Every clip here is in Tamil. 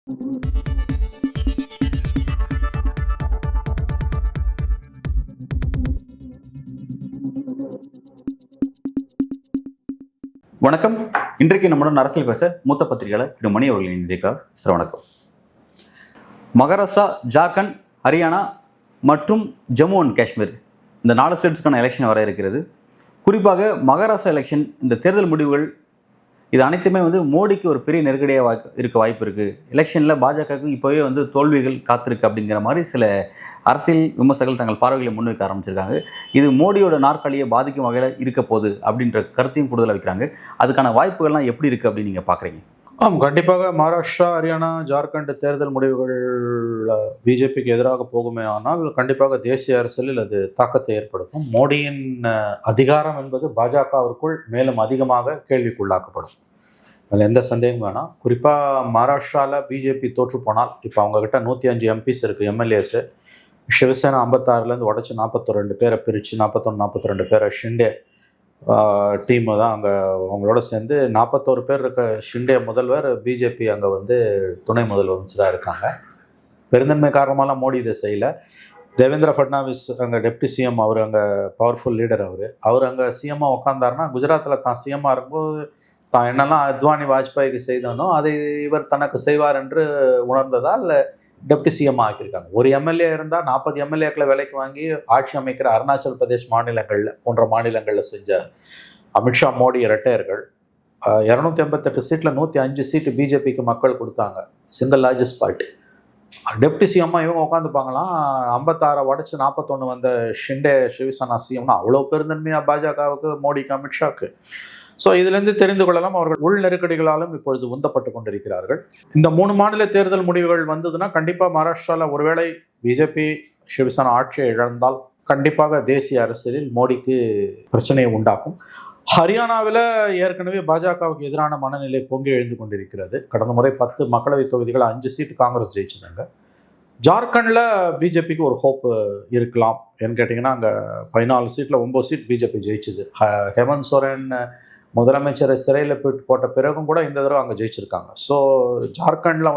வணக்கம். இன்றைக்கு நம்முடன் அரசியல் பேச மூத்த பத்திரிகையாளர் திரு மணி அவர்கள் இணைந்திருக்கிறார். சார் வணக்கம். மகாராஷ்டிரா, ஜார்க்கண்ட், ஹரியானா மற்றும் ஜம்மு அண்ட் காஷ்மீர் இந்த 4 ஸ்டேட்ஸ்க்கான எலெக்ஷன் வர இருக்கிறது. குறிப்பாக மகாராஷ்டிரா எலெக்ஷன், இந்த தேர்தல் முடிவுகள் இது அனைத்துமே மோடிக்கு ஒரு பெரிய நெருக்கடியாக இருக்க வாய்ப்பு இருக்குது. எலெக்ஷனில் பாஜகவுக்கு இப்போவே தோல்விகள் காத்திருக்கு அப்படிங்கிற மாதிரி சில அரசியல் விமர்சகர்கள் தங்கள் பார்வைகளை முன்வைக்க ஆரம்பிச்சிருக்காங்க. இது மோடியோட நாற்காலியை பாதிக்கும் வகையில் இருக்க போகுது அப்படின்ற கருத்தையும் கூடுதலாக வைக்கிறாங்க. அதுக்கான வாய்ப்புகள்லாம் எப்படி இருக்குது அப்படின்னு நீங்கள் பார்க்குறீங்க? கண்டிப்பாக மகாராஷ்டிரா, ஹரியானா, ஜார்க்கண்ட் தேர்தல் முடிவுகள் பிஜேபிக்கு எதிராக போகுமே ஆனால் கண்டிப்பாக தேசிய அரசியலில் அது தாக்கத்தை ஏற்படுத்தும். மோடியின் அதிகாரம் என்பது பாஜகவிற்குள் மேலும் அதிகமாக கேள்விக்குள்ளாக்கப்படும். அதில் எந்த சந்தேகம் வேணாம். குறிப்பாக மகாராஷ்டிராவில் பிஜேபி தோற்று போனால், இப்போ அவங்கக்கிட்ட 105 எம்பிஸ் இருக்குது, எம்எல்ஏஸு. சிவசேனா 56லேருந்து உடச்சி 42 பேரை பிரித்து 41-42 பேரை ஷிண்டே டீமு தான் அங்கே அவங்களோட சேர்ந்து 41 பேர் இருக்க ஷிண்டே முதல்வர், பிஜேபி அங்கே துணை முதல்வராக இருக்காங்க. பெருந்தன்மை காரணமாலாம் மோடி இதை செய்யலை. தேவேந்திர ஃபட்னாவிஸ் அங்கே டெப்டி சிஎம், அவர் அங்கே பவர்ஃபுல் லீடர். அவர் அங்கே சிஎம்மாக உட்காந்தாருன்னா, குஜராத்தில் தான் சிஎம்மாக இருக்கும்போது தான் என்னெல்லாம் அத்வானி வாஜ்பாய்க்கு செய்தானோ அதை இவர் தனக்கு செய்வார் என்று உணர்ந்ததால் டெப்டி சிஎம் ஆக்கியிருக்காங்க. ஒரு எம்எல்ஏ இருந்தால் 40 எம்எல்ஏக்களை விலைக்கு வாங்கி ஆட்சி அமைக்கிற அருணாச்சல் பிரதேஷ் மாநிலங்களில் போன்ற மாநிலங்களில் செஞ்ச அமித்ஷா, மோடி இரட்டையர்கள் 288 சீட்டில் 105 சீட்டு பிஜேபிக்கு மக்கள் கொடுத்தாங்க. Single largest party. டெப்டி சிஎம்மாக இவங்க உட்காந்துப்பாங்களாம். 56 உடச்சி 41 வந்த ஷிண்டே சிவசேனா சிஎம்னா அவ்வளோ பெருந்தன்மையாக பாஜகவுக்கு, மோடிக்கு, அமித்ஷாவுக்கு. ஸோ இதிலிருந்து தெரிந்து கொள்ளலாம், அவர்கள் உள் நெருக்கடிகளாலும் இப்பொழுது உந்தப்பட்டு கொண்டிருக்கிறார்கள். இந்த 3 மாநில தேர்தல் முடிவுகள் வந்ததுன்னா கண்டிப்பாக மகாராஷ்டிராவில் ஒருவேளை பிஜேபி, சிவசேனா ஆட்சியை இழந்தால் கண்டிப்பாக தேசிய அரசியலில் மோடிக்கு பிரச்சனையை உண்டாக்கும். ஹரியானாவில் ஏற்கனவே பாஜகவுக்கு எதிரான மனநிலை பொங்கி எழுந்து கொண்டிருக்கிறது. கடந்த முறை 10 மக்களவை தொகுதிகள் 5 சீட்டு காங்கிரஸ் ஜெயிச்சிருந்தாங்க. ஜார்க்கண்டில் பிஜேபிக்கு ஒரு ஹோப் இருக்கலாம். ஏன்னு கேட்டிங்கன்னா, அங்கே 14 சீட்டில் 9 சீட் பிஜேபி ஜெயிச்சுது. ஹேமந்த் சோரன் முதலமைச்சரை சிறையில் போட்ட பிறகும் கூட இந்த தடவை அங்கே ஜெயிச்சிருக்காங்க. ஸோ ஜார்க்கண்டில்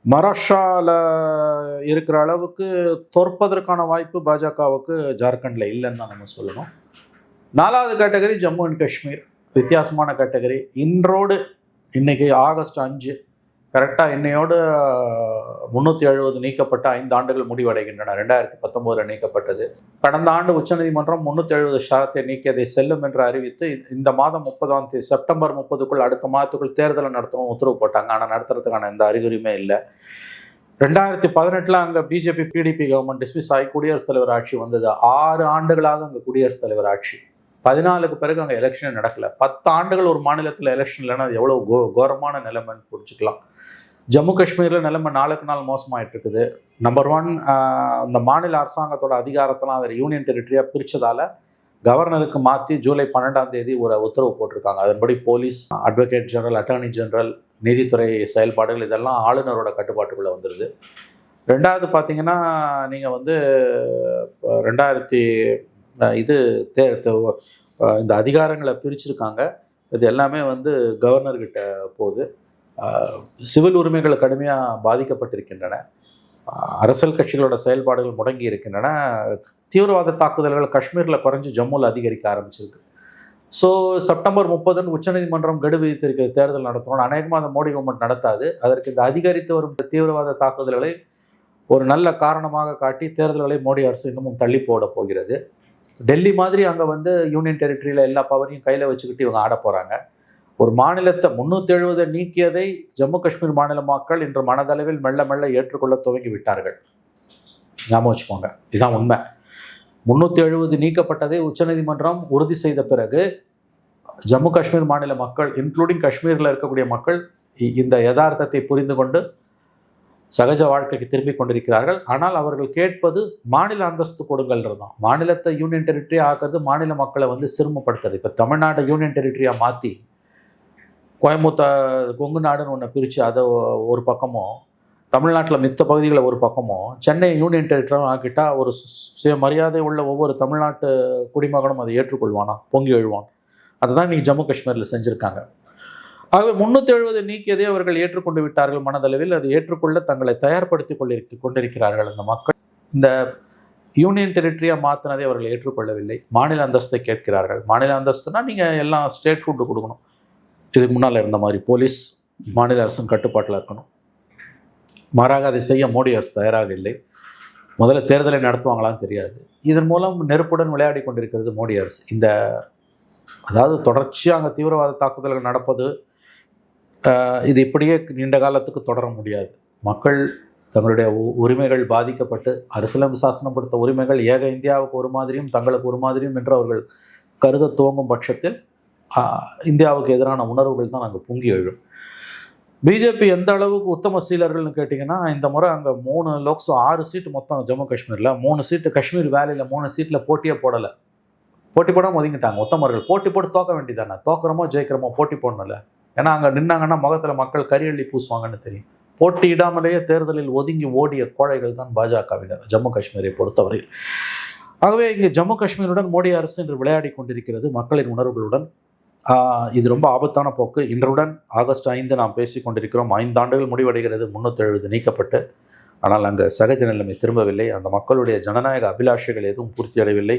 மகாராஷ்டிராவில் இருக்கிற அளவுக்கு தோற்பதற்கான வாய்ப்பு பாஜகவுக்கு ஜார்க்கண்டில் இல்லைன்னு தான் நம்ம சொல்லணும். 4வது கேட்டகரி ஜம்மு அண்ட் காஷ்மீர். வித்தியாசமான கேட்டகரி. இன்னைக்கு ஆகஸ்ட் 5 கரெக்டாக இன்னையோடு 370 நீக்கப்பட்ட 5 ஆண்டுகள் முடிவடைகின்றன. 2019 நீக்கப்பட்டது. கடந்த ஆண்டு உச்சநீதிமன்றம் 370 ஷரத்தை நீக்கியதை செல்லும் என்று அறிவித்து இந்த மாதம் 30ஆம் தேதி செப்டம்பர் 30க்குள் அடுத்த மாதத்துக்குள் தேர்தலை நடத்தணும் உத்தரவு போட்டாங்க. ஆனால் நடத்துறதுக்கான எந்த அறிகுறியுமே இல்லை. 2018 அங்கே பிஜேபி பிடிபி கவர்மெண்ட் டிஸ்மிஸ் ஆகி குடியரசுத் தலைவர் ஆட்சி வந்தது. 6 ஆண்டுகளாக அங்கே குடியரசுத் தலைவர் ஆட்சி. 14க்கு பிறகு அங்கே எலெக்ஷன் நடக்கலை. 10 ஆண்டுகள் ஒரு மாநிலத்தில் எலெக்ஷன் இல்லைன்னா அது எவ்வளோ கோரமான நிலைமைன்னு புரிஞ்சுக்கலாம். ஜம்மு காஷ்மீரில் நிலைமை நாளுக்கு நாள் மோசமாயிட்டு இருக்குது. நம்பர் 1, இந்த மாநில அரசாங்கத்தோட அதிகாரத்தெல்லாம் அதை யூனியன் டெரிட்டரியாக பிரித்ததால் கவர்னருக்கு மாற்றி ஜூலை 12ஆம் தேதி ஒரு உத்தரவு போட்டிருக்காங்க. அதன்படி police, advocate general, attorney general, நீதித்துறை செயல்பாடுகள் இதெல்லாம் ஆளுநரோட கட்டுப்பாட்டுக்குள்ளே வந்துடுது. 2வது பார்த்தீங்கன்னா, நீங்கள் 2000 இந்த அதிகாரங்களை பிரிச்சிருக்காங்க. இது எல்லாமே கவர்னர்கிட்ட போகுது. சிவில் உரிமைகள் கடுமையாக பாதிக்கப்பட்டிருக்கின்றன. அரசியல் கட்சிகளோட செயல்பாடுகள் முடங்கி இருக்கின்றன. தீவிரவாத தாக்குதல்கள் காஷ்மீரில் குறைஞ்சி ஜம்முவில் அதிகரிக்க ஆரம்பிச்சிருக்கு. ஸோ செப்டம்பர் 30 உச்சநீதிமன்றம் கெடு விதித்திருக்கிற தேர்தல் நடத்தணும். அநேகமாக அந்த மோடி கவர்மெண்ட் நடத்தாது. அதற்கு இந்த அதிகரித்து வரும் தீவிரவாத தாக்குதல்களை ஒரு நல்ல காரணமாக காட்டி தேர்தல்களை மோடி அரசு இன்னமும் தள்ளி போட போகிறது. டெல்லி மாதிரி அங்கே யூனியன் டெரிட்டரியில் எல்லா பவரையும் கையில் வச்சுக்கிட்டு இவங்க ஆட போகிறாங்க. ஒரு மாநிலத்தை 370 நீக்கியதை ஜம்மு காஷ்மீர் மாநில மக்கள் இன்று மனதளவில் மெல்ல மெல்ல ஏற்றுக்கொள்ள துவங்கி விட்டார்கள். ஞாபகம் வச்சுக்கோங்க, இதுதான் உண்மை. 370 நீக்கப்பட்டதை உச்சநீதிமன்றம் உறுதி செய்த பிறகு ஜம்மு காஷ்மீர் மாநில மக்கள், இன்க்ளூடிங் காஷ்மீரில் இருக்கக்கூடிய மக்கள், இந்த யதார்த்தத்தை புரிந்து கொண்டு சகஜ வாழ்க்கைக்கு திரும்பி கொண்டிருக்கிறார்கள். ஆனால் அவர்கள் கேட்பது மாநில அந்தஸ்து கொடுங்கள்ன்றது தான். மாநிலத்தை யூனியன் டெரிட்டரியாக ஆக்கிறது மாநில மக்களை சிரமப்படுத்துறது. இப்போ தமிழ்நாட்டை யூனியன் டெரிட்டரியாக மாற்றி கோயம்புத்தூர் கொங்கு நாடுன்னு ஒன்று பிரித்து அதை ஒரு பக்கமும், தமிழ்நாட்டில் மித்த பகுதிகளை ஒரு பக்கமும், சென்னை யூனியன் டெரிட்டரி ஆக்கிட்டால் ஒரு சுயமரியாதை உள்ள ஒவ்வொரு தமிழ்நாட்டு குடிமகனும் அதை ஏற்றுக்கொள்வானா, பொங்கி எழுவான். அதை தான் இன்றைக்கி ஜம்மு காஷ்மீரில் செஞ்சுருக்காங்க. ஆகவே 370 நீக்கியதை அவர்கள் ஏற்றுக்கொண்டு விட்டார்கள் மனதளவில். அது ஏற்றுக்கொள்ள தங்களை தயார்படுத்தி கொண்டிருக்கிறார்கள் அந்த மக்கள். இந்த யூனியன் டெரிட்டரியாக மாற்றினதை அவர்கள் ஏற்றுக்கொள்ளவில்லை. மாநில அந்தஸ்தை கேட்கிறார்கள். மாநில அந்தஸ்துனா நீங்கள் எல்லாம் ஸ்டேட் ஃபுட்டு கொடுக்கணும். இதுக்கு முன்னால் இருந்த மாதிரி போலீஸ் மாநில அரசின் கட்டுப்பாட்டில் இருக்கணும். மாறாக அதை செய்ய மோடி அரசு தயாராக இல்லை. முதல்ல தேர்தலை நடத்துவாங்களான்னு தெரியாது. இதன் மூலம் நெருப்புடன் விளையாடி கொண்டிருக்கிறது மோடி அரசு. அதாவது தொடர்ச்சியாக அங்கே தீவிரவாத தாக்குதல்கள் நடப்பது, இது இப்படியே நீண்ட காலத்துக்கு தொடர முடியாது. மக்கள் தங்களுடைய உரிமைகள் பாதிக்கப்பட்டு அரசியலமைப்பு சாசனம் கொடுத்த உரிமைகள் ஏக இந்தியாவுக்கு ஒரு மாதிரியும் தங்களுக்கு ஒரு மாதிரியும் என்று அவர்கள் கருத துவங்கும் பட்சத்தில் இந்தியாவுக்கு எதிரான உணர்வுகள் தான் அங்கே பொங்கி எழும். பிஜேபி எந்த அளவுக்கு உத்தம சீலர்கள்னு கேட்டிங்கன்னா, இந்த முறை அங்கே 3 லோக்சபா 6 சீட்டு மொத்தம் ஜம்மு காஷ்மீரில் 3 சீட்டு, காஷ்மீர் வேலையில் 3 சீட்டில் போட்டியே போடலை. போட்டி போடாமல் ஒதுங்கிட்டாங்க. உத்தமர்கள் போட்டி போட்டு தோக்க வேண்டியதானே. தோக்கிறமோ ஜெயிக்கிறமோ போட்டி போடணும்ல. ஏன்னா அங்கே நின்னாங்கன்னா முகத்தில் மக்கள் கரியள்ளி பூசுவாங்கன்னு தெரியும். போட்டியிடாமலேயே தேர்தலில் ஒதுங்கி ஓடிய கோழைகள் தான் பாஜகவினர் ஜம்மு காஷ்மீரை பொறுத்தவரையில். ஆகவே இங்கே ஜம்மு காஷ்மீருடன் மோடி அரசு இன்று விளையாடி கொண்டிருக்கிறது மக்களின் உணர்வுகளுடன். இது ரொம்ப ஆபத்தான போக்கு. இன்றுடன் ஆகஸ்ட் 5 நாம் பேசி கொண்டிருக்கிறோம். 5 ஆண்டுகள் முடிவடைகிறது 370 நீக்கப்பட்டு. ஆனால் அங்கே சகஜ நிலைமை திரும்பவில்லை. அந்த மக்களுடைய ஜனநாயக அபிலாஷைகள் எதுவும் பூர்த்தியடையவில்லை.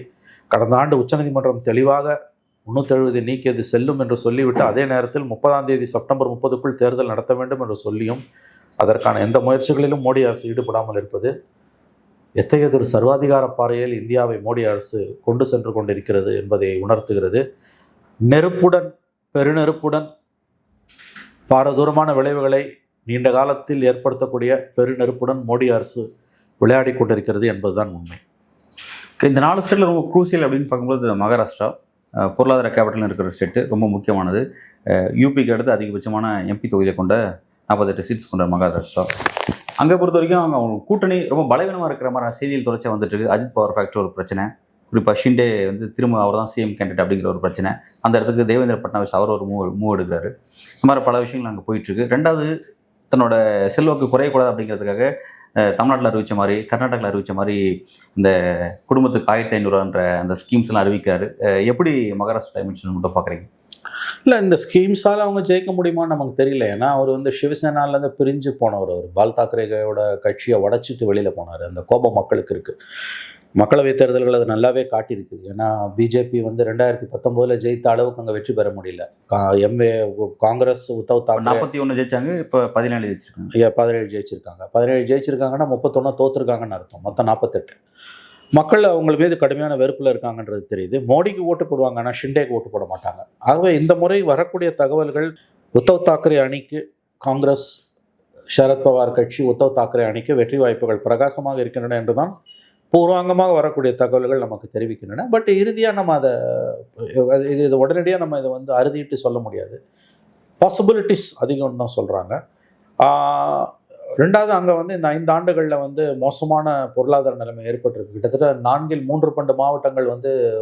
கடந்த ஆண்டு உச்சநீதிமன்றம் தெளிவாக 370 நீக்கியது செல்லும் என்று சொல்லிவிட்டு, அதே நேரத்தில் 30ஆம் தேதி செப்டம்பர் 30க்குள் தேர்தல் நடத்த வேண்டும் என்று சொல்லியும் அதற்கான எந்த முயற்சிகளிலும் மோடி அரசு ஈடுபடாமல் இருப்பது எத்தகையதொரு சர்வாதிகார பாறையில் இந்தியாவை மோடி அரசு கொண்டு சென்று கொண்டிருக்கிறது என்பதை உணர்த்துகிறது. நெருப்புடன், பெருநெருப்புடன் பாரதூரமான விளைவுகளை நீண்ட காலத்தில் ஏற்படுத்தக்கூடிய பெருநெருப்புடன் மோடி அரசு விளையாடி கொண்டிருக்கிறது என்பதுதான் உண்மை. இந்த 4 ஸ்டேட்டில் ரொம்ப குரூசியல் அப்படின்னு பார்க்கும்போது மகாராஷ்டிரா பொருளாதார கேபிட்டல் இருக்கிற ஸ்டேட்டு, ரொம்ப முக்கியமானது. யூபிக்கு அடுத்து அதிகபட்சமான எம்பி தொகுதியை கொண்ட 48 சீட்ஸ் கொண்ட மகாராஷ்டிரா. அங்கே பொறுத்த வரைக்கும் அவங்க கூட்டணி ரொம்ப பலவீனமாக இருக்கிற மாதிரி செய்தியில் தொடர்ச்சியாக வந்துட்டு இருக்கு. அஜித் பவர் ஃபேக்டர் ஒரு பிரச்சனை, குறிப்பாக ஷிண்டே திரும்ப அவர் தான் சிஎம் கேண்டிடேட் அப்படிங்கிற ஒரு பிரச்சனை. அந்த இடத்துக்கு தேவேந்திர பட்னாவிஸ் அவர் ஒரு மூவ் எடுக்கிறாரு. இந்த மாதிரி பல விஷயங்கள் அங்கே போயிட்டுருக்கு. ரெண்டாவது, தன்னோட செல்வாக்கு குறையக்கூடாது அப்படிங்கிறதுக்காக தமிழ்நாட்டில் அறிவித்த மாதிரி, கர்நாடகாவில் அறிவித்த மாதிரி இந்த குடும்பத்துக்கு 1500 அந்த ஸ்கீம்ஸ்லாம் அறிவிக்காரு. எப்படி மகாராஷ்டிரா டைமென்ஷன் மட்டும் பார்க்குறீங்க? இல்லை, இந்த ஸ்கீம்ஸால் அவங்க ஜெயிக்க முடியுமான்னு நமக்கு தெரியல. ஏன்னா அவர் சிவசேனாலேருந்து பிரிஞ்சு போனவர். அவர் பால் தாக்கரேயோட கட்சியை உடைச்சிட்டு வெளியில் போனார். அந்த கோபம் மக்களுக்கு இருக்குது. மக்களவைத் தேர்தல்கள் அது நல்லாவே காட்டியிருக்குது. ஏன்னா பிஜேபி 2019 ஜெயித்த அளவுக்கு அங்கே வெற்றி பெற முடியல. காங்கிரஸ் உத்தவ் தாக்கரே 41 ஜெயிச்சாங்க, இப்போ 17 ஜெயிச்சிருக்காங்க. 17 ஜெயிச்சிருக்காங்க. 17 ஜெயிச்சிருக்காங்கன்னா 31 தோற்றுருக்காங்கன்னு அர்த்தம். மொத்தம் 48. மக்கள் அவங்க மீது கடுமையான வெறுப்பில் இருக்காங்கன்றது தெரியுது. மோடிக்கு ஓட்டு போடுவாங்க, ஆனால் ஷிண்டேக்கு ஓட்டு போட மாட்டாங்க. ஆகவே இந்த முறை வரக்கூடிய தகவல்கள் உத்தவ் தாக்கரே அணிக்கு, காங்கிரஸ் சரத்பவார் கட்சி உத்தவ் தாக்கரே அணிக்கு வெற்றி வாய்ப்புகள் பிரகாசமாக இருக்கின்றன என்றுதான் பூர்வாங்கமாக வரக்கூடிய தகவல்கள் நமக்கு தெரிவிக்கின்றன. பட் இறுதியாக நம்ம இது உடனடியாக நம்ம இதை அறுதிட்டு சொல்ல முடியாது. பாசிபிலிட்டிஸ் அதிகம்னு தான் சொல்கிறாங்க. ரெண்டாவது, அங்கே இந்த 5 ஆண்டுகளில் மோசமான பொருளாதார நிலைமை ஏற்பட்டிருக்கு. கிட்டத்தட்ட 4இல் 3 மாவட்டங்கள்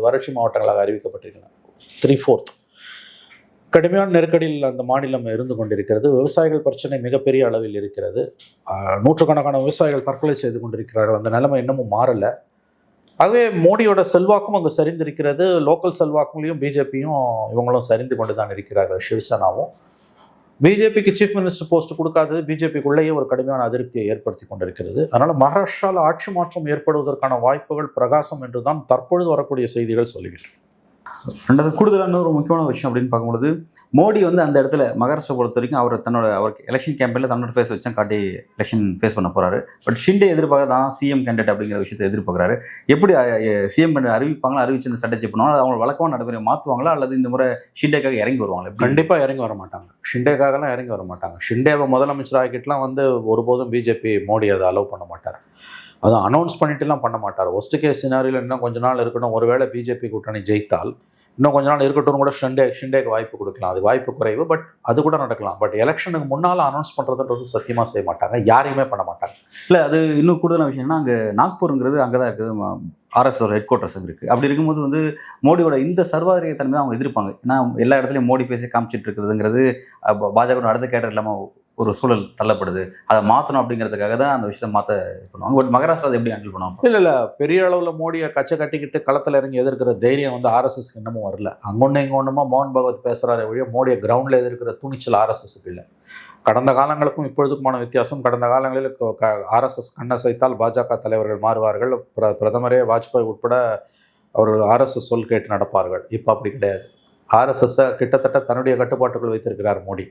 வறட்சி மாவட்டங்களாக அறிவிக்கப்பட்டிருக்கின்றன. 3/4 கடுமையான நெருக்கடியில் அந்த மாநிலம் இருந்து கொண்டிருக்கிறது. விவசாயிகள் பிரச்சனை மிகப்பெரிய அளவில் இருக்கிறது. நூற்றுக்கணக்கான விவசாயிகள் தற்கொலை செய்து கொண்டிருக்கிறார்கள். அந்த நிலைமை இன்னமும் மாறலை. ஆகவே மோடியோட செல்வாக்கும் அங்கே சரிந்திருக்கிறது. லோக்கல் செல்வாக்குலையும் பிஜேபியும் இவங்களும் சரிந்து கொண்டு தான் இருக்கிறார்கள். சிவசேனாவும் பிஜேபிக்கு சீஃப் மினிஸ்டர் போஸ்ட் கொடுக்காதது பிஜேபிக்குள்ளேயே ஒரு கடுமையான அதிருப்தியை ஏற்படுத்தி கொண்டிருக்கிறது. அதனால் மகாராஷ்டிராவில் ஆட்சி மாற்றம் ஏற்படுவதற்கான வாய்ப்புகள் பிரகாசம் என்று தான் தற்பொழுது வரக்கூடிய செய்திகள் சொல்லுகின்றன. ரெண்டாவது, கூடுதலான ஒரு முக்கியமான விஷயம் அப்படின்னு பார்க்கும்போது, மோடி அந்த இடத்துல மகாராஷ்டிரா பொறுத்த வரைக்கும் அவருக்கு எலெக்ஷன் கேம்பெயினில் தன்னோட ஃபேஸ் வச்சா காட்டி எலெக்ஷன் ஃபேஸ் பண்ண போகிறாரு. பட் ஷிண்டே எதிர்பார்க்க தான் சிஎம் கேண்டிடேட் அப்படிங்கிற விஷயத்தை எதிர்பார்க்குறாரு. எப்படி சிஎம் கேண்டிடேட் அறிவிப்பாங்களா, அறிவிச்சு இந்த ஸ்ட்ராட்டஜி பண்ணுவாங்க, அவங்க வழக்கமாக நடைமுறை மாற்றுவாங்களா, அல்லது இந்த முறை ஷிண்டேக்காக இறங்கி வருவாங்களா? கண்டிப்பாக இறங்கி வர மாட்டாங்க. ஷிண்டேக்காகலாம் இறங்கி வர மாட்டாங்க. ஷிண்டேவை முதலமைச்சர் ஆகிட்டுலாம் ஒருபோதும் பிஜேபி மோடி அதை அலோவ் பண்ண மாட்டார். அதை அனௌன்ஸ் பண்ணிட்டுலாம் பண்ண மாட்டார். ஒஸ்ட் கேஸ் சினாரியில் இன்னும் கொஞ்ச நாள் இருக்கணும். ஒருவேளை பிஜேபி கூட்டணி ஜெயித்தால் இன்னும் கொஞ்ச நாள் இருக்கட்டும் கூட ஷிண்டேக்கு வாய்ப்பு கொடுக்கலாம். அது வாய்ப்பு குறைவு. பட் அது கூட நடக்கலாம். பட் எலெக்ஷனுக்கு முன்னால் அனௌன்ஸ் பண்ணுறதுன்றது சத்தியமாக செய்ய மாட்டாங்க. யாரையுமே பண்ண மாட்டாங்க. இல்லை, அது இன்னும் கூடுதலான விஷயம்னா, அங்கே நாக்பூருங்கிறது அங்கே தான் இருக்குது. ஆர்எஸ்எஸ் ஹெட் குவார்ட்டர்ஸ் இருக்குது. அப்படி இருக்கும்போது மோடியோட இந்த சர்வாதிகார தன்மை தான் அவங்க எதிர்ப்பாங்க. ஏன்னா எல்லா இடத்துலையும் மோடி ஃபேஸை காமிச்சிட்டு இருக்கிறதுங்கிறது பாஜக அடுத்த கேட்டர் இல்லாமல் ஒரு சூழல் தள்ளப்படுது. அதை மாற்றணும் அப்படிங்கிறதுக்காக தான் அந்த விஷயத்தை மாற்ற பண்ணுவாங்க. பட் மகாராஷ்டிரா அதை எப்படி ஹேண்டில் பண்ணுவாங்க? இல்லை பெரிய அளவில் மோடியை கச்சை கட்டிக்கிட்டு களத்தில் இறங்கி எதிர்க்கிற தைரியம் வந்து ஆர்எஸ்எஸ்க்கு இன்னமும் வரல. அங்கொன்று இங்கே ஒன்றுமா மோகன் பகவத் பேசுகிறாரு வழிய மோடியை கிரவுண்டில் எதிர்க்கிற துணிச்சல் ஆர்எஸ்எஸ்க்கு இல்லை. கடந்த காலங்களுக்கும் இப்பொழுதுக்குமான வித்தியாசம், கடந்த காலங்களில் ஆர்எஸ்எஸ் கண்ணசைத்தால் பாஜக தலைவர்கள் மாறுவார்கள், பிரதமரே வாஜ்பாய் உட்பட அவர்கள் ஆர்எஸ்எஸ் சொல் கேட்டு நடப்பார்கள். இப்போ அப்படி கிடையாது. ஆர்எஸ்எஸ்ஸை கிட்டத்தட்ட தன்னுடைய கட்டுப்பாட்டுக்குள் வைத்திருக்கிறார் மோடி.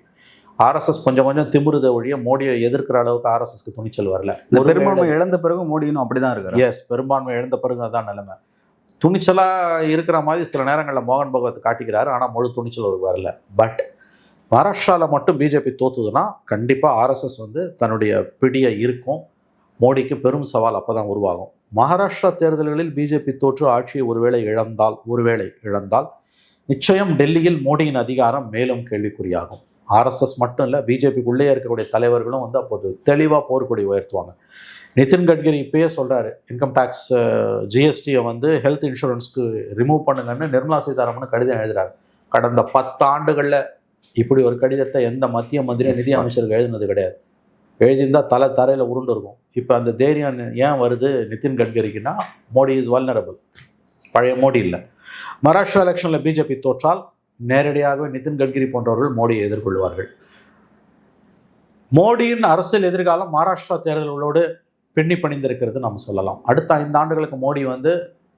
ஆர்எஸ்எஸ் கொஞ்சம் கொஞ்சம் திமிருத ஒழிய மோடியை எதிர்க்கிற அளவுக்கு ஆர்எஸ்எஸ்க்கு துணிச்சல் வரல. பெரும்பான்மை இழந்த பிறகு மோடி இன்னும் அப்படிதான் இருக்காரு. எஸ், பெரும்பான்மை இழந்த பிறகு அதான் நிலைமை. துணிச்சலாக இருக்கிற மாதிரி சில நேரங்களில் மோகன் பகவத் காட்டிக்கிறாரு, ஆனால் முழு துணிச்சல் அவருக்கு வரல. பட் மகாராஷ்டிராவில் மட்டும் பிஜேபி தோத்துதுன்னா கண்டிப்பாக ஆர்எஸ்எஸ் வந்து தன்னுடைய பிடியை இருக்கும். மோடிக்கு பெரும் சவால் அப்போ தான் உருவாகும். மகாராஷ்டிரா தேர்தல்களில் பிஜேபி தோற்று ஆட்சியை ஒருவேளை இழந்தால் நிச்சயம் டெல்லியில் மோடியின் அதிகாரம் மேலும் கேள்விக்குறியாகும். ஆர்எஸ்எஸ் மட்டும் இல்லை, பிஜேபிக்குள்ளே இருக்கக்கூடிய தலைவர்களும் வந்து அப்போது தெளிவாக போர்க்கொடி உயர்த்துவாங்க. நிதின் கட்கரி இப்பயே சொல்கிறாரு, இன்கம் டேக்ஸ் ஜிஎஸ்டியை வந்து ஹெல்த் இன்சூரன்ஸ்க்கு ரிமூவ் பண்ணுங்கன்னு நிர்மலா சீதாராமன் கடிதம் எழுதுகிறார். கடந்த 10 ஆண்டுகளில் இப்படி ஒரு கடிதத்தை எந்த மத்திய மந்திரி நிதி அமைச்சருக்கு எழுதினது கிடையாது. எழுதியிருந்தால் தரையில் உருண்டு இருக்கும். இப்போ அந்த தைரியம் ஏன் வருது நிதின் கட்கரிக்குன்னா, மோடி இஸ் வல்னரபிள், பழைய மோடி இல்லை. மகாராஷ்டிரா எலெக்ஷனில் பிஜேபி தோற்றால் நேரடியாகவே நிதின் கட்கரி போன்றவர்கள் மோடியை எதிர்கொள்வார்கள். மோடியின் அரசியல் எதிர்காலம் மகாராஷ்டிரா தேர்தல்களோடு பின்னி பணிந்திருக்கிறது நம்ம சொல்லலாம். அடுத்த 5 ஆண்டுகளுக்கு மோடி வந்து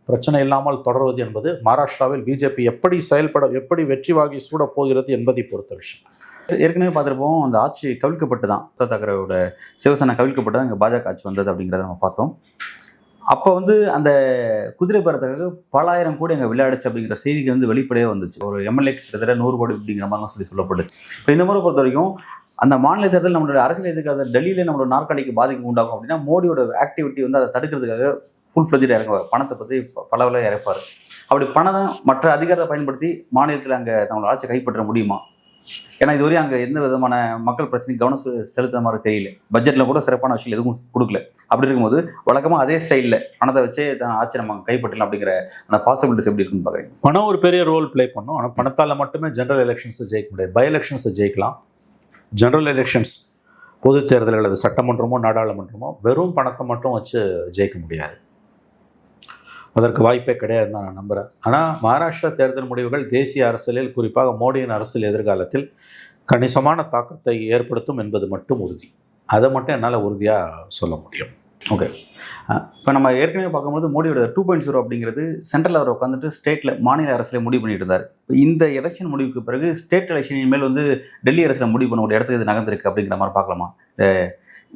பிரச்சனை இல்லாமல் தொடர்வது என்பது மகாராஷ்டிராவில் பிஜேபி எப்படி வெற்றி வாகி சூடப் போகிறது என்பதை பொறுத்த விஷயம். ஏற்கனவே பார்த்துருப்போம், அந்த ஆட்சி கவிழ்க்கப்பட்டு தான் உத்தவ் தாக்கரேவோட சிவசேனா கவிழ்க்கப்பட்டு தான் இங்கே பாஜக ஆட்சி வந்தது அப்படிங்கிறத நம்ம பார்த்தோம். அப்போ வந்து அந்த குதிரை பேரத்துக்காக பல ஆயிரம் கோடி எங்கள் விளையாடுச்சு அப்படிங்கிற செய்திக்கு வந்து வெளிப்படையாக வந்துச்சு. ஒரு எம்எல்ஏ கிட்டத்தட்ட 100 கோடி அப்படிங்கிற மாதிரிலாம் சொல்லப்பட்டுச்சு. இப்போ இந்த முறை பொறுத்த வரைக்கும் அந்த மாநில தேர்தல் நம்மளோட அரசியல் எதிர்க்காத டெல்லியிலே நம்மளோட நாற்காலிக்கு பாதிப்பு உண்டாகும் அப்படின்னா மோடியோட ஆக்டிவிட்டி வந்து அதை தடுக்கிறதுக்காக ஃபுல் ஃப்ளெஜ்டாக இறங்குவார். பணத்தை பற்றி பலவில் இறப்பார். அப்படி பணம் மற்ற அதிகாரத்தை பயன்படுத்தி மாநிலத்தில் அங்கே நம்மளோட ஆட்சியை கைப்பற்ற முடியுமா? ஏன்னா இதுவரையும் அங்கே எந்த விதமான மக்கள் பிரச்சனைக்கு கவனம் செலுத்துற மாதிரி தெரியல. பட்ஜெட்டில் கூட சிறப்பான விஷயம் எதுவும் கொடுக்கல. அப்படி இருக்கும்போது வழக்கமாக அதே ஸ்டைலில் பணத்தை வச்சே ஆட்சி நம்ம கைப்பற்றலாம் அப்படிங்கிற அந்த பாசிபிலிட்டிஸ் எப்படி இருக்குன்னு பார்க்குறீங்க? பணம் ஒரு பெரிய ரோல் ப்ளே பண்ணும். ஆனால் பணத்தால் மட்டுமே ஜென்ரல் எலெக்ஷன்ஸை ஜெயிக்க முடியாது. பை எலெக்ஷன்ஸை ஜெயிக்கலாம். ஜென்ரல் எலெக்ஷன்ஸ், பொது தேர்தல்கள், அது சட்டமன்றமோ நாடாளுமன்றமோ வெறும் பணத்தை மட்டும் வச்சு ஜெயிக்க முடியாது. அதற்கு வாய்ப்பே கிடையாதுன்னு தான் நான் நம்புகிறேன். ஆனால் மகாராஷ்டிரா தேர்தல் முடிவுகள் தேசிய அரசியலில், குறிப்பாக மோடியின் அரசியல் எதிர்காலத்தில் கணிசமான தாக்கத்தை ஏற்படுத்தும் என்பது மட்டும் உறுதி. அதை மட்டும் என்னால் உறுதியாக சொல்ல முடியும். ஓகே, இப்போ நம்ம ஏற்கனவே பார்க்கும்போது மோடியோட 2.0 அப்படிங்கிறது சென்ட்ரல் அவர் உட்காந்துட்டு ஸ்டேட்டில் மாநில அரசியலை முடிவு பண்ணிட்டு இருந்தார். இந்த எலெக்ஷன் முடிவுக்கு பிறகு ஸ்டேட் எலெக்ஷனின் மேல் வந்து டெல்லி அரசியலை முடிவு பண்ண ஒரு இடத்துக்கு இது நகர்ந்திருக்கு அப்படிங்கிற மாதிரி பார்க்கலாமா?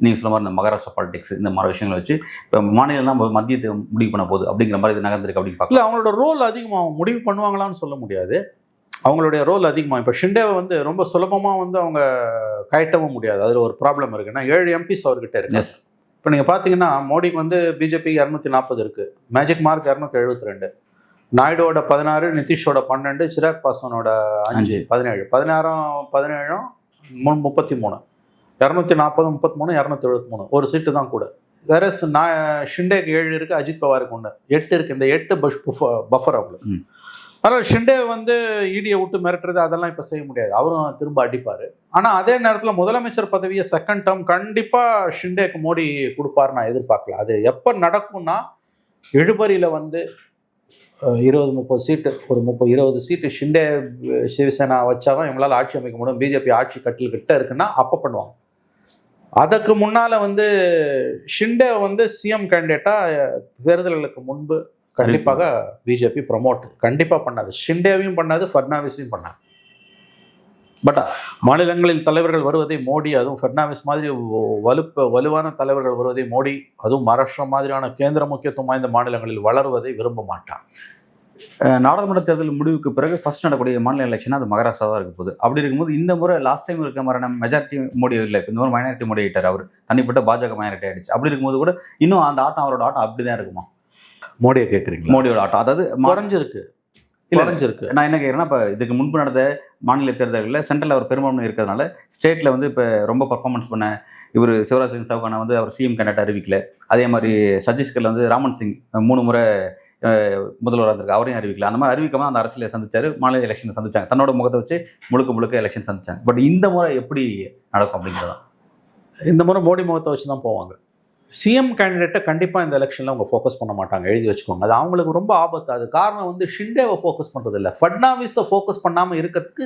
நீங்கள் சொல்ல மாதிரி இந்த மகாராஷ்டிரா பாலிடிக்ஸ் இந்த மாதிரி விஷயங்களை வச்சு இப்போ மாநிலம் தான் மத்தியத்தை முடிவு பண்ண போகுது அப்படிங்கிற மாதிரி இது நகர்ந்திருக்கு அப்படின்னு பார்க்கல. அவங்களோட ரோல் அதிகமாக முடிவு பண்ணுவாங்களான்னு சொல்ல முடியாது. அவங்களுடைய ரோல் அதிகமாக இப்போ ஷிண்டேவை வந்து ரொம்ப சுலபமாக வந்து அவங்க கயட்டவும் முடியாது. அதில் ஒரு ப்ராப்ளம் இருக்குன்னா 7 எம்பிஸ் அவர்கிட்ட இருக்கு. இப்போ நீங்கள் பார்த்தீங்கன்னா மோடிக்கு வந்து பிஜேபிக்கு 240 இருக்குது, மேஜிக் மார்க் 272, நாயுடோட 16, நிதிஷோட 12, சிராக் பாஸ்வானோட 5, 17, 17 33, 240, 33, 273, ஒரு சீட்டு தான் கூட. வேற ஷிண்டேக்கு 7 இருக்குது, அஜித் பவாருக்கு 1, 8 இருக்குது. இந்த 8 பஃபர் அவங்களுக்கு. அதனால் ஷிண்டே வந்து ஈடியை விட்டு மிரட்டுறது அதெல்லாம் இப்போ செய்ய முடியாது. அவரும் திரும்ப அடிப்பார். ஆனால் அதே நேரத்தில் முதலமைச்சர் பதவியை செகண்ட் டேர்ம் கண்டிப்பாக ஷிண்டேக்கு மோடி கொடுப்பாரு நான் எதிர்பார்க்கல. அது எப்போ நடக்கும்னா, இழுபறியில் வந்து 20-30 சீட்டு, ஒரு 30-20 சீட்டு ஷிண்டே சிவசேனா வச்சாதான் இவங்களால் ஆட்சி அமைக்க முடியும். பிஜேபி ஆட்சி கட்டில் கிட்ட இருக்குன்னா அப்போ பண்ணுவாங்க. அதுக்கு முன்னால் வந்து ஷிண்டே வந்து சிஎம் கேண்டிடேட்டாக தேர்தல்களுக்கு முன்பு கண்டிப்பாக பிஜேபி ப்ரமோட் கண்டிப்பாக பண்ணாது. ஷிண்டேவையும் பண்ணாது, ஃபட்னாவிஸையும் பண்ணாது. பட் மாநிலங்களில் தலைவர்கள் வருவதை மோடி, அதுவும் ஃபட்னாவிஸ் மாதிரி வலுவான தலைவர்கள் வருவதை மோடி, அதுவும் மகாராஷ்டிரா மாதிரியான கேந்திர முக்கியத்துவம் வாய்ந்த மாநிலங்களில் வளருவதை விரும்ப மாட்டான். நாடாளுமன்ற தேர்தல் முடிவுக்கு பிறகு ஃபர்ஸ்ட் நடக்கூடிய மாநில எலெக்ஷன் அது மகாராஷ்டிரா தான் இருக்க போகுது. அப்படி இருக்கும்போது இந்த முறை லாஸ்ட் டைம் இருக்க மாதிரியான மெஜாரிட்டி மோடி இல்லை, இந்த முறை மைனாரிட்டி மோடி ஆகிட்டார். அவர் தனிப்பட்ட பாஜக மைனாரிட்டி ஆகிடுச்சு. அப்படி இருக்கும்போது கூட இன்னும் அந்த ஆட்டம், அவரோட ஆட்டம் அப்படி தான் இருக்குமா? மோடியை கேட்குறீங்களா? மோடியோட ஆட்டம் அதாவது குறைஞ்சிருக்கு. நான் என்ன கேட்குறேன்னா, இப்போ இதுக்கு முன்பு நடந்த மாநில தேர்தல்களில் சென்ட்ரலில் அவர் பெரும்பான்மை இருக்கிறதுனால ஸ்டேட்டில் வந்து இப்போ ரொம்ப பர்ஃபார்மன்ஸ் பண்ண இவர் சிவராஜ் சிங் சௌகானை வந்து அவர் சிஎம் கேண்டிடேட் அறிவிக்கல. அதே மாதிரி சத்தீஸ்கரில் வந்து ராமன் சிங் 3 முறை முதல்வராக இருந்திருக்கு, அவரையும் அறிவிக்கல. அந்த மாதிரி அறிவிக்காம அந்த அரசியலை சந்திச்சாரு, மாநில எலெக்ஷனை சந்திச்சாங்க, தன்னோட முகத்தை வச்சு முழுக்க எலெக்ஷன் சந்திச்சாங்க. பட் இந்த முறை எப்படி நடக்கும் அப்படிங்கிறதா? இந்த முறை மோடி முகத்தை வச்சு தான் போவாங்க. சிஎம் கேண்டிடேட்டை கண்டிப்பாக இந்த எலெக்ஷனில் அவங்க ஃபோக்கஸ் பண்ண மாட்டாங்க, எழுதி வச்சுக்கோங்க. அது அவங்களுக்கு ரொம்ப ஆபத்து. அது காரணம் வந்து ஷிண்டேவை ஃபோக்கஸ் பண்ணுறது இல்லை, ஃபட்னாவிஸை ஃபோக்கஸ் பண்ணாமல் இருக்கிறதுக்கு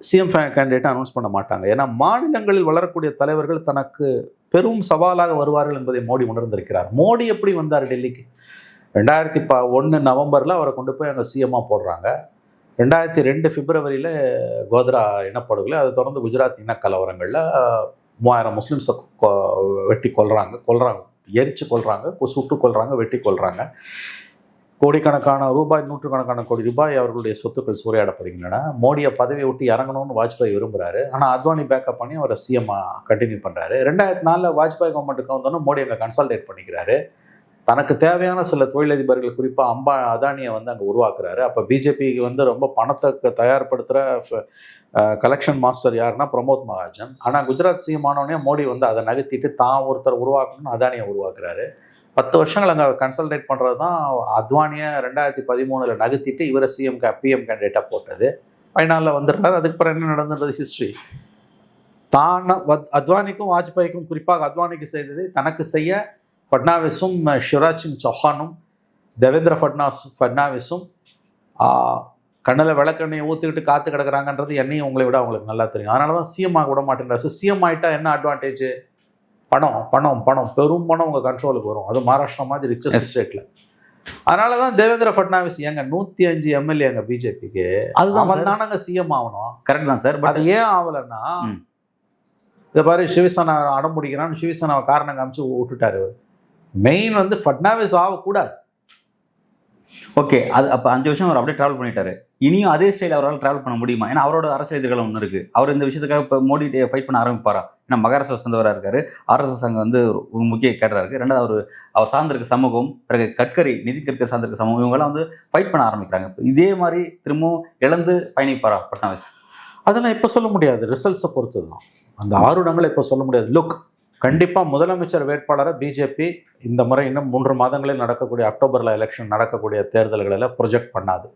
சிஎம் கேண்டிடேட்டை அனௌன்ஸ் பண்ண மாட்டாங்க. ஏன்னா மாநிலங்களில் வளரக்கூடிய தலைவர்கள் தனக்கு பெரும் சவாலாக வருவார்கள் என்பதை மோடி உணர்ந்திருக்கிறார். மோடி எப்படி வந்தார் டெல்லிக்கு? 2001 நவம்பரில் அவரை கொண்டு போய் அங்கே சிஎம்மாக போடுறாங்க. 2002 பிப்ரவரியில் கோத்ரா இனப்படுகொலை, அதை தொடர்ந்து குஜராத் இனக்கலவரங்களில் 3000 முஸ்லீம்ஸை வெட்டி கொல்றாங்க, எரிச்சு கொல்றாங்க, சுட்டு கொல்றாங்க, வெட்டி கொல்றாங்க. கோடிக்கணக்கான ரூபாய், நூற்றுக்கணக்கான கோடி ரூபாய் அவர்களுடைய சொத்துக்கள் சூறையாடப்படுகின்றன. மோடியை பதவியை விட்டு இறங்கணும்னு வாஜ்பாய் விரும்புகிறாரு. ஆனால் அத்வானி பேக்கப் பண்ணி அவரை சிஎம் கண்டினியூ பண்ணுறாரு. 2004 வாஜ்பாய் கவர்மெண்ட்டுக்கு வந்தோன்னா மோடி அங்கே கன்சல்டேட் பண்ணிக்கிறாரு. தனக்கு தேவையான சில தொழிலதிபர்கள், குறிப்பாக அதானியை வந்து அங்கே உருவாக்குறாரு. அப்போ பிஜேபிக்கு வந்து ரொம்ப பணத்தை தயார்படுத்துகிற கலெக்ஷன் மாஸ்டர் யாருன்னா பிரமோத் மகாஜன். ஆனால் குஜராத் சிஎம் ஆனோடனே மோடி வந்து அதை நகர்த்திட்டு தான் ஒருத்தர் உருவாக்கணும்னு அதானியை உருவாக்குறாரு. 10 வருஷங்கள் அங்கே கன்சல்டேட் பண்ணுறது தான் அத்வானியை 2013 நகர்த்திட்டு இவரை பிஎம் கேண்டிடேட்டாக போட்டது. ஃபைனலில் வந்துடுறாரு. அதுக்கு பிறகு என்ன நடந்துன்றது ஹிஸ்ட்ரி. தான் அத்வானிக்கும் வாஜ்பாய்க்கும், குறிப்பாக அத்வானிக்கு செய்ததை தனக்கு செய்ய ஃபட்னாவிஸும் சிவராஜ் சிங் சௌஹானும் தேவேந்திர ஃபட்னாவிஸும் கண்ணில் விளக்கெண்ணையை ஊற்றிக்கிட்டு காத்து கிடக்குறாங்கன்றது என்னையும் உங்களை விட அவங்களுக்கு நல்லா தெரியும். அதனால தான் சிஎம் ஆக விட மாட்டேங்கிறாரு. சிஎம் ஆகிட்டா என்ன அட்வான்டேஜ்? பணம் பெரும் பணம் உங்கள் கண்ட்ரோலுக்கு வரும். அது மகாராஷ்டிரா மாதிரி ரிச்சஸ்ட் ஸ்டேட்டில். அதனால தான் தேவேந்திர ஃபட்னாவிஸ் ஏங்க 105 எம்எல்ஏங்க பிஜேபிக்கு, அவன் தானங்க சிஎம் ஆகணும். கரெக்ட் தான் சார். பட் அது ஏன் ஆகலைன்னா, இதை பாரு சிவசேனா அடம் பிடிக்கிறான்னு சிவசேனாவை காரணம் காமிச்சு விட்டுட்டாரு. மெயின் வந்து ஃபட்னாவிஸ் ஆகக்கூடாது. ஓகே, அது அப்போ 5 வருஷம் அவர் அப்படியே ட்ராவல் பண்ணிட்டாரு. இனியும் அதே ஸ்டைல் அவரால் ட்ராவல் பண்ண முடியுமா? ஏன்னா அவரோட அரசியல் எதிர்காலம் ஒன்று இருக்குது. அவர் இந்த விஷயத்துக்காக இப்போ மோடி ஃபைட் பண்ண ஆரம்பிப்பாரா? ஏன்னா மகாராஷ்டிரா சேர்ந்தவராக இருக்காரு, ஆர்எஸ்எஸ் அங்கே வந்து ஒரு முக்கிய கேடராக இருக்குது. ரெண்டாவது அவர் சார்ந்திருக்க சமூகம், பிறகு நிதி கட்கரி சார்ந்திருக்க சமூகம், இவங்கெல்லாம் வந்து ஃபைட் பண்ண ஆரம்பிக்கிறாங்க. இதே மாதிரி திரும்பவும் இழந்து பயணிப்பாரா ஃபட்னாவிஸ்? அதெல்லாம் இப்போ சொல்ல முடியாது, ரிசல்ட்ஸை பொறுத்து தான். அந்த 6 இடங்களை இப்போ சொல்ல முடியாது. லுக், கண்டிப்பாக முதலமைச்சர் வேட்பாளரை பிஜேபி இந்த முறை இன்னும் 3 மாதங்களில் நடக்கக்கூடிய அக்டோபரில் எலெக்ஷன் நடக்கக்கூடிய தேர்தல்களில் ப்ரொஜெக்ட் பண்ணாது.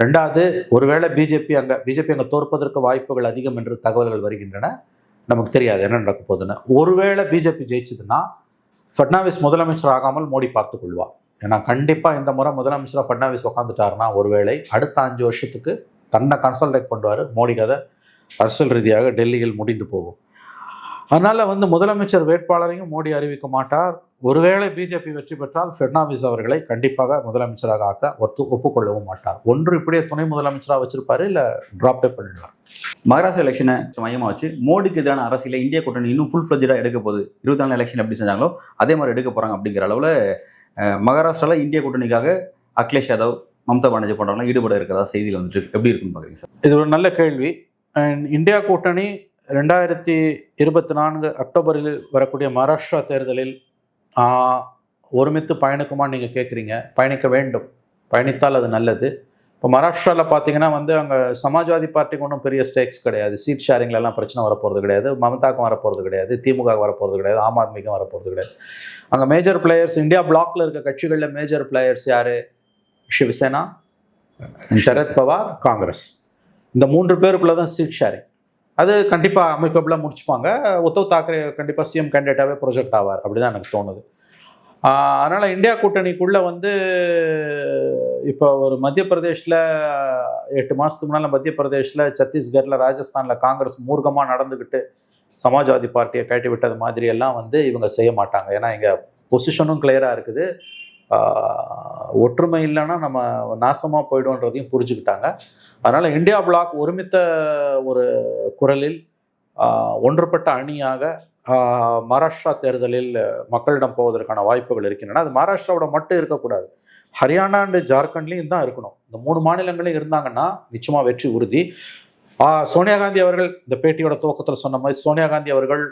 ரெண்டாவது, ஒருவேளை பிஜேபி அங்கே தோற்பதற்கு வாய்ப்புகள் அதிகம் என்று தகவல்கள் வருகின்றன. நமக்கு தெரியாது என்ன நடக்க போகுதுன்னு. ஒருவேளை பிஜேபி ஜெயிச்சதுன்னா ஃபட்னாவிஸ் முதலமைச்சர் ஆகாமல் மோடி பார்த்து கொள்வார். ஏன்னா கண்டிப்பாக இந்த முறை முதலமைச்சராக ஃபட்னாவிஸ் உட்காந்துட்டாருன்னா ஒருவேளை அடுத்த 5 வருஷத்துக்கு தன்னை கன்சல்டேட் பண்ணுவார். மோடிக்கு அதை அரசியல் ரீதியாக டெல்லியில் முடிந்து போகும். அதனால் வந்து முதலமைச்சர் வேட்பாளரையும் மோடி அறிவிக்க மாட்டார். ஒருவேளை பிஜேபி வெற்றி பெற்றால் ஃபட்னாவிஸ் அவர்களை கண்டிப்பாக முதலமைச்சராக ஆக்க ஒப்புக்கொள்ளவும் மாட்டார். ஒன்று இப்படியே துணை முதலமைச்சராக வச்சிருப்பாரு, இல்லை ட்ராப்பே பண்ணிடுவார். மகாராஷ்டிரா எலெக்ஷனை மையமாக வச்சு மோடிக்கு எதிரான அரசியலை இந்தியா கூட்டணி இன்னும் ஃபுல் ஃப்ளெஜ்டாக எடுக்க போகுது. 24 எலெக்ஷன் எப்படி செஞ்சாங்களோ அதே மாதிரி எடுக்க போகிறாங்க அப்படிங்கிற அளவில் மகாராஷ்டிராவில் இந்தியா கூட்டணிக்காக அகிலேஷ் யாதவ், மம்தா பானர்ஜி போன்றவங்களாம் ஈடுபட இருக்கிறதா செய்தியில் வந்துட்டு எப்படி இருக்குன்னு பார்க்குறீங்க சார்? இது ஒரு நல்ல கேள்வி. இந்தியா கூட்டணி 2024 அக்டோபரில் வரக்கூடிய மகாராஷ்டிரா தேர்தலில் ஒருமித்து பயணிக்குமான்னு நீங்கள் கேட்குறீங்க. பயணிக்க வேண்டும், பயணித்தால் அது நல்லது. இப்போ மகாராஷ்டிராவில் பார்த்தீங்கன்னா வந்து அங்கே சமாஜ்வாதி பார்ட்டிக்கு ஒன்றும் பெரிய ஸ்டேக்ஸ் கிடையாது. சீட் ஷேரிங்லலாம் பிரச்சனை வரப்போகிறது கிடையாது. மமதாக்கும் வரப்போகிறது கிடையாது, திமுக வரப்போகிறது கிடையாது, ஆம் ஆத்மிக்கும் வரப்போகிறது கிடையாது. அங்கே மேஜர் பிளேயர்ஸ், இந்தியா பிளாக்ல இருக்க கட்சிகளில் மேஜர் பிளேயர்ஸ் யார்? சிவசேனா, சரத் பவார், காங்கிரஸ். இந்த 3 பேருக்குள்ளே தான் சீட் ஷேரிங். அது கண்டிப்பாக அமைப்பபிளாக முடிச்சுப்பாங்க. உத்தவ் தாக்கரே கண்டிப்பாக சிஎம் கேண்டிடேட்டாகவே ப்ரொஜெக்ட் ஆவார், அப்படி தான் எனக்கு தோணுது. அதனால் இந்தியா கூட்டணிக்குள்ளே வந்து இப்போ ஒரு மத்திய பிரதேஷில் 8 மாதத்துக்கு முன்னால் மத்திய பிரதேஷில், சத்தீஸ்கரில், ராஜஸ்தானில் காங்கிரஸ் மூர்க்கமாக நடந்துக்கிட்டு சமாஜ்வாதி பார்ட்டியை கட்டி விட்டது மாதிரியெல்லாம் வந்து இவங்க செய்ய மாட்டாங்க. ஏன்னா இங்கே பொசிஷனும் கிளியராக இருக்குது. ஒற்றுமை இல்லைன்னா நம்ம நாசமாக போய்டும்ன்றதையும் புரிஞ்சுக்கிட்டாங்க. அதனால் இந்தியா பிளாக் ஒருமித்த ஒரு குரலில் ஒன்றுபட்ட அணியாக மகாராஷ்டிரா தேர்தலில் மக்களிடம் போவதற்கான வாய்ப்புகள் இருக்கின்றன. அது மகாராஷ்டிராவோட மட்டும் இருக்கக்கூடாது, ஹரியானா அண்டு ஜார்க்கண்ட்லேயும் தான் இருக்கணும். இந்த 3 மாநிலங்களையும் இருந்தாங்கன்னா நிச்சயமாக வெற்றி உறுதி. சோனியா காந்தி அவர்கள் இந்த பேட்டியோட துவக்கத்தில் சொன்ன மாதிரி, சோனியா காந்தி அவர்கள்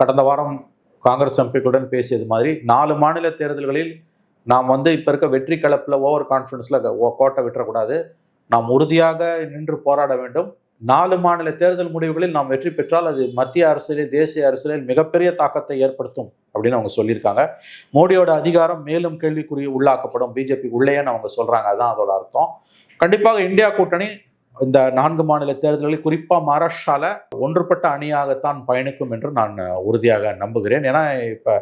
கடந்த வாரம் காங்கிரஸ் எம்பிக்களுடன் பேசியது மாதிரி 4 மாநில தேர்தல்களில் நாம் வந்து இப்போ இருக்க வெற்றி கலப்பில் ஓவர் கான்ஃபிடன்ஸில் கோட்டை விட்டுறக்கூடாது. நாம் உறுதியாக நின்று போராட வேண்டும். 4 மாநில தேர்தல் முடிவுகளில் நாம் வெற்றி பெற்றால் அது மத்திய அரசியலில் தேசிய அரசியலில் மிகப்பெரிய தாக்கத்தை ஏற்படுத்தும் அப்படின்னு அவங்க சொல்லியிருக்காங்க. மோடியோட அதிகாரம் மேலும் கேள்விக்குறி உள்ளாக்கப்படும் பிஜேபி உள்ளேன்னு அவங்க சொல்றாங்க. அதுதான் அதோட அர்த்தம். கண்டிப்பாக இந்தியா கூட்டணி இந்த 4 மாநில தேர்தல்களில் குறிப்பாக மகாராஷ்டிரால ஒன்றுபட்ட அணியாகத்தான் பயணிக்கும் என்று நான் உறுதியாக நம்புகிறேன். ஏன்னா இப்போ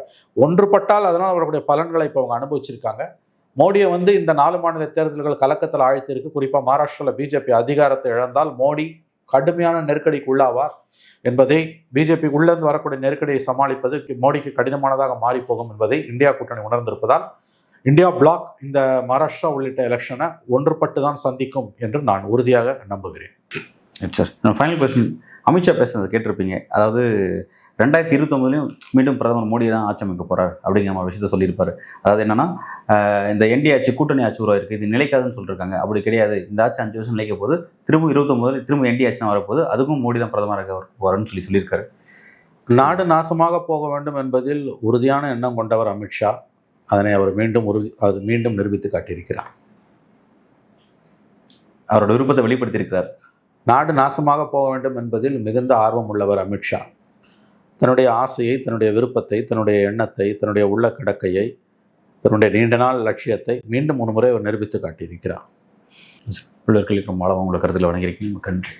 ஒன்றுபட்டால் அதனால் அவர்களுடைய பலன்களை இப்போ அவங்க அனுபவிச்சிருக்காங்க. மோடியை இந்த 4 மாநில தேர்தல்கள் கலக்கத்தில் ஆழ்த்திருக்கு. குறிப்பாக மகாராஷ்டிராவில் பிஜேபி அதிகாரத்தை இழந்தால் மோடி கடுமையான நெருக்கடிக்கு உள்ளாவார் என்பதை, பிஜேபி உள்ளிருந்து வரக்கூடிய நெருக்கடியை சமாளிப்பது மோடிக்கு கடினமானதாக மாறிப்போகும் என்பதை இந்தியா கூட்டணி உணர்ந்திருப்பதால் இந்தியா பிளாக் இந்த மகாராஷ்டிரா உள்ளிட்ட எலெக்ஷனை ஒன்றுபட்டு தான் சந்திக்கும் என்று நான் உறுதியாக நம்புகிறேன். சார், நான் ஃபைனல் கொஸ்டின், அமித்ஷா பேசுனதை கேட்டிருப்பீங்க. அதாவது 2029 மீண்டும் பிரதமர் மோடி தான் ஆட்சி அமைக்க போகிறார் அப்படிங்கிற மாதிரி விஷயத்த சொல்லியிருப்பார். அதாவது என்னன்னா, இந்த என்டி ஆட்சி கூட்டணி ஆட்சி உருவாயிருக்கு, இது நிலைக்காதுன்னு சொல்லியிருக்காங்க. அப்படி கிடையாது, இந்த ஆட்சி 5 வருஷம் நிலைக்க போது, திரும்ப 29 திரும்ப என்டி ஆட்சி தான் வரப்போகுது, அதுக்கும் மோடி தான் பிரதமராக வரும்னு சொல்லியிருக்காரு. நாடு நாசமாக போக வேண்டும் என்பதில் உறுதியான எண்ணம் கொண்டவர் அமித்ஷா. அதனை அவர் மீண்டும் நிரூபித்து காட்டியிருக்கிறார். அவரோட விருப்பத்தை வெளிப்படுத்தியிருக்கிறார். நாடு நாசமாக போக வேண்டும் என்பதில் மிகுந்த ஆர்வம் உள்ளவர் அமித்ஷா. தன்னுடைய ஆசையை, தன்னுடைய விருப்பத்தை, தன்னுடைய எண்ணத்தை, தன்னுடைய உள்ள கிடக்கையை, தன்னுடைய நீண்ட நாள் லட்சியத்தை மீண்டும் ஒரு முறை அவர் நிரூபித்து காட்டியிருக்கிறார். பிள்ளைகளுக்கு உங்களை கருத்தில் வணங்கியிருக்கீங்க. நன்றி.